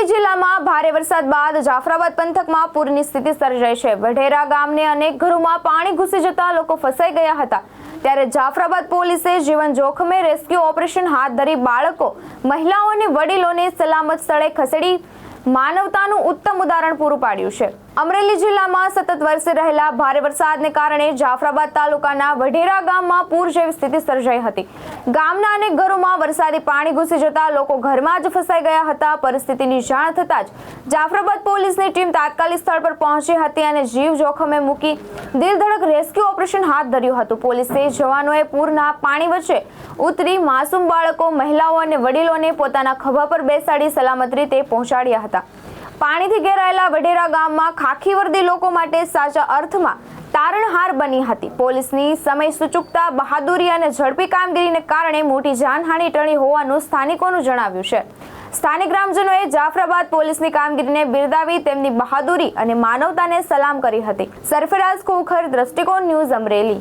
અમરેલી જિલ્લામાં ભારે વરસાદ બાદ જાફરાબાદ પંથકમાં પૂરની સ્થિતિ સર્જાઈ છે। વઢેરા ગામને અનેક ઘરોમાં પાણી ઘૂસી જતા લોકો ફસાઈ ગયા હતા। ત્યારે જાફરાબાદ પોલીસે જીવન જોખમે રેસ્ક્યુ ઓપરેશન હાથ ધરી બાળકો, મહિલાઓ અને વડીલોને સલામત સ્થળે ખસેડી માનવતાનું ઉત્તમ ઉદાહરણ પૂરું પાડ્યું છે। અમરેલી જિલ્લામાં સતત વરસી રહેલા ભારે વરસાદને કારણે જાફરાબાદ તાલુકાના વઢેરા ગામમાં પૂર જેવી સ્થિતિ સર્જાઈ હતી। ગામના અનેક ઘરોમાં વરસાદી પાણી ઘૂસી જતા લોકો ઘરમાં જ ફસાઈ ગયા હતા। પરિસ્થિતિની જાણ થતાં જ જાફરાબાદ પોલીસની ટીમ તાત્કાલિક સ્થળ પર પહોંચી હતી અને જીવ જોખમે મૂકી દિલધડક રેસ્ક્યુ ઓપરેશન હાથ ધર્યું હતું। પોલીસે જવાનોએ પૂરના પાણી વચ્ચે ઉતરી માસૂમ બાળકો, મહિલાઓ અને વડીલોને પોતાના ખભા પર બેસાડી સલામત રીતે પહોંચાડ્યા હતા। પાણીથી ઘેરાયેલા વઢેરા ગામમાં ખાખી વર્દી લોકો માટે સાચા અર્થમાં તારણહાર બની હતી। પોલીસની સમય સૂચકતા, બહાદુરી અને ઝડપી કામગીરીને કારણે મોટી જાનહાનિ ટળી હોવાનું સ્થાનિકોનું જણાવ્યું છે। સ્થાનિક ગ્રામજનોએ જાફરાબાદ પોલીસની કામગીરીને બિરદાવી તેમની બહાદુરી અને માનવતાને સલામ કરી હતી। સરફરાઝ ખોખર, દ્રષ્ટિકોણ ન્યૂઝ, અમરેલી।